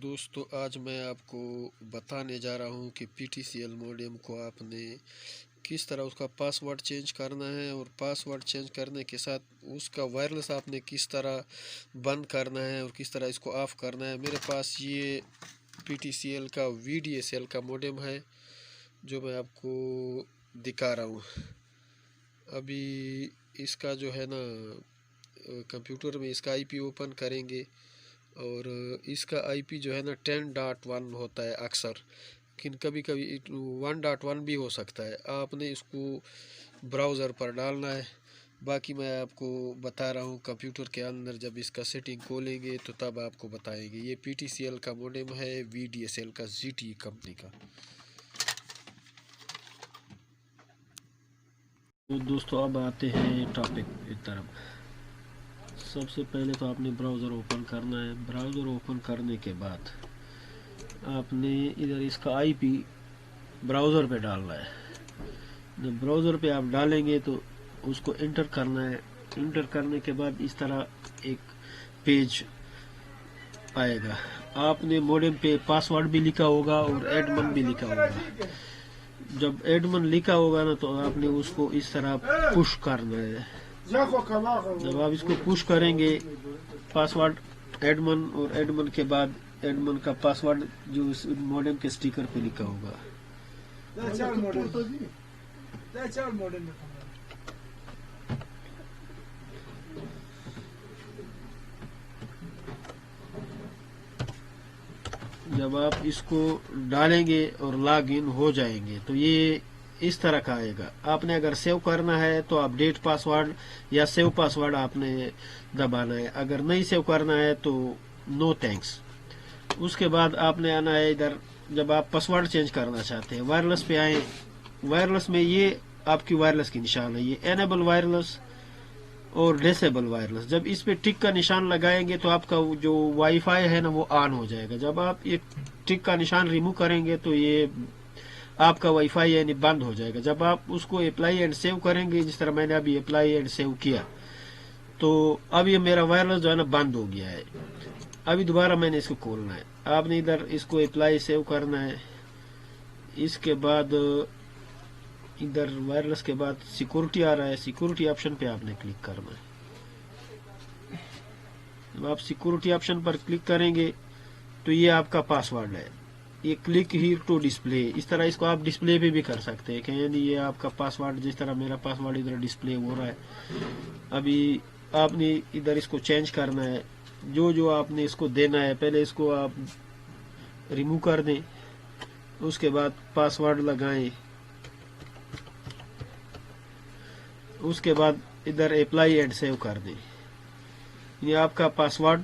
دوستو آج میں آپ کو بتانے جا رہا ہوں کہ P T C L modem کو آپ نے کس طرح اس کا پاس ورڈ چینج کرنا ہے، اور پاس ورڈ چینج کرنے کے ساتھ اس کا وائرلیس آپ نے کس طرح بند کرنا ہے اور کس طرح اس کو آف کرنا ہے۔ میرے پاس یہ پی ٹی سی ایل کا وی ڈی ایس ایل کا موڈیم ہے جو میں آپ کو دکھا رہا ہوں۔ ابھی اس کا جو ہے نا کمپیوٹر میں اس کا آئی پی اوپن کریں گے، اور اس کا آئی پی جو ہے نا 10.1 ہوتا ہے اکثر، لیکن کبھی کبھی 1.1 بھی ہو سکتا ہے۔ آپ نے اس کو براؤزر پر ڈالنا ہے۔ باقی میں آپ کو بتا رہا ہوں کمپیوٹر کے اندر جب اس کا سیٹنگ کھولیں گے تو تب آپ کو بتائیں گے۔ یہ پی ٹی سی ایل کا موڈیم ہے، وی ڈی ایس ایل کا، زی ٹی کمپنی کا۔ دوستو اب آتے ہیں ٹاپک کی طرف۔ سب سے پہلے تو آپ نے براؤزر اوپن کرنا ہے۔ براؤزر اوپن کرنے کے بعد آپ نے ادھر اس کا آئی پی براؤزر پہ ڈالنا ہے۔ جب براؤزر پہ آپ ڈالیں گے تو اس کو انٹر کرنا ہے۔ انٹر کرنے کے بعد اس طرح ایک پیج آئے گا۔ آپ نے موڈم پہ پاس ورڈ بھی لکھا ہوگا اور ایڈمن بھی لکھا ہوگا۔ جب ایڈمن لکھا ہوگا نا تو آپ نے اس کو اس طرح پش کرنا ہے۔ جب آپ اس کو پش کریں گے، پاس ورڈ ایڈمن اور ایڈمن کے بعد ایڈمن کا پاس ورڈ جو اس موڈم کے سٹیکر پہ لکھا ہوگا۔ جب آپ اس کو ڈالیں گے اور لاگ ان ہو جائیں گے تو یہ اس طرح کا آئے گا۔ آپ نے اگر سیو کرنا ہے تو اپڈیٹ پاس ورڈ یا سیو پاس ورڈ آپ نے دبانا ہے۔ اگر نہیں سیو کرنا ہے تو نو تھینکس۔ اس کے بعد آپ نے آنا ہے ادھر۔ جب آپ پاس ورڈ چینج کرنا چاہتے ہیں، وائرلیس پہ آئیں۔ وائرلیس میں یہ آپ کی وائرلیس کی نشان ہے، یہ انیبل وائرلیس اور ڈسیبل وائرلیس۔ جب اس پہ ٹک کا نشان لگائیں گے تو آپ کا جو وائی فائی ہے نا وہ آن ہو جائے گا۔ جب آپ یہ ٹک کا نشان ریموو کریں گے تو یہ آپ کا وائی فائی یعنی بند ہو جائے گا۔ جب آپ اس کو اپلائی اینڈ سیو کریں گے، جس طرح میں نے ابھی اپلائی اینڈ سیو کیا، تو اب یہ میرا وائرلیس جو ہے نا بند ہو گیا ہے۔ ابھی دوبارہ میں نے اس کو کھولنا ہے۔ آپ نے ادھر اس کو اپلائی سیو کرنا ہے۔ اس کے بعد ادھر وائرلیس کے بعد سیکورٹی آ رہا ہے، سیکورٹی آپشن پہ آپ نے کلک کرنا ہے۔ جب آپ سیکورٹی آپشن پر کلک کریں گے تو یہ آپ کا پاس ورڈ ہے۔ یہ کلک ہیئر ٹو ڈسپلے، اس طرح اس کو آپ ڈسپلے پہ بھی کر سکتے ہیں کہ یعنی یہ آپ کا پاس ورڈ، جس طرح میرا پاس ورڈ ادھر ڈسپلے ہو رہا ہے۔ ابھی آپ نے ادھر اس کو چینج کرنا ہے۔ جو آپ نے اس کو دینا ہے، پہلے اس کو آپ ریموو کر دیں، اس کے بعد پاس ورڈ لگائیں، اس کے بعد ادھر اپلائی اینڈ سیو کر دیں۔ یہ آپ کا پاس ورڈ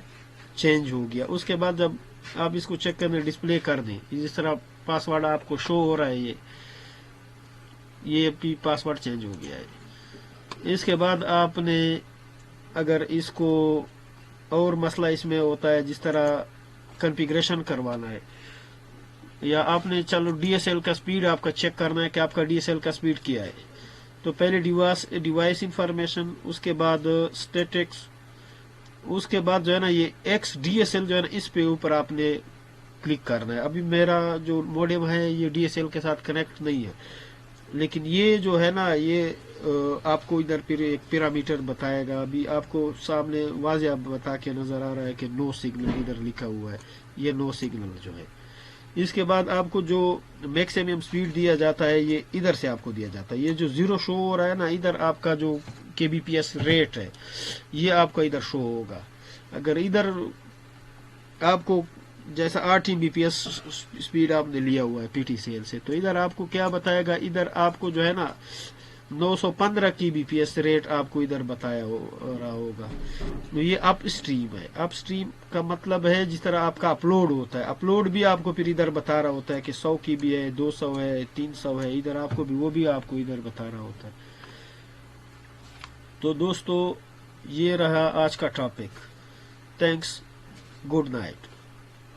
چینج ہو گیا۔ اس کے بعد جب آپ اس کو چیک کرنے ڈسپلے کر دیں، جس طرح پاس ورڈ آپ کو شو ہو رہا ہے، یہ بھی پاس ورڈ چینج ہو گیا ہے۔ اس کے بعد آپ نے اگر اس کو اور مسئلہ اس میں ہوتا ہے جس طرح کنفیگریشن کروانا ہے، یا آپ نے چلو ڈی ایس ایل کا سپیڈ آپ کا چیک کرنا ہے کہ آپ کا ڈی ایس ایل کا سپیڈ کیا ہے، تو پہلے ڈیوائس انفارمیشن، اس کے بعد اسٹیٹکس، اس کے بعد جو ہے نا یہ ایکس ڈی ایس ایل جو ہے نا اس پہ اوپر آپ نے کلک کرنا ہے۔ ابھی میرا جو موڈم ہے یہ ڈی ایس ایل کے ساتھ کنیکٹ نہیں ہے، لیکن یہ جو ہے نا یہ آپ کو ادھر پھر ایک پیرامیٹر بتائے گا۔ ابھی آپ کو سامنے واضح بتا کے نظر آ رہا ہے کہ نو سگنل ادھر لکھا ہوا ہے، یہ نو سگنل جو ہے۔ اس کے بعد آپ کو جو میکسیمم سپیڈ دیا جاتا ہے یہ ادھر سے آپ کو دیا جاتا ہے۔ یہ جو زیرو شو ہو رہا ہے نا ادھر، آپ کا جو کے بی پی ایس ریٹ ہے یہ آپ کا ادھر شو ہوگا۔ اگر ادھر آپ کو جیسا 8 بی پی ایس سپیڈ آپ نے لیا ہوا ہے پی ٹی سی ایل سے، تو ادھر آپ کو کیا بتائے گا، ادھر آپ کو جو ہے نا 915 کی بی پی ایس ریٹ آپ کو ادھر بتایا رہا ہوگا۔ یہ اپ اسٹریم ہے۔ اپ اسٹریم کا مطلب ہے جس طرح آپ کا اپلوڈ ہوتا ہے، اپلوڈ بھی آپ کو پھر ادھر بتا رہا ہوتا ہے کہ 100 کی بھی ہے، 200 ہے، 300 ہے، ادھر آپ کو بھی وہ بھی آپ کو ادھر بتا رہا ہوتا ہے۔ تو دوستو یہ رہا آج کا ٹاپک۔ Thanks, good night.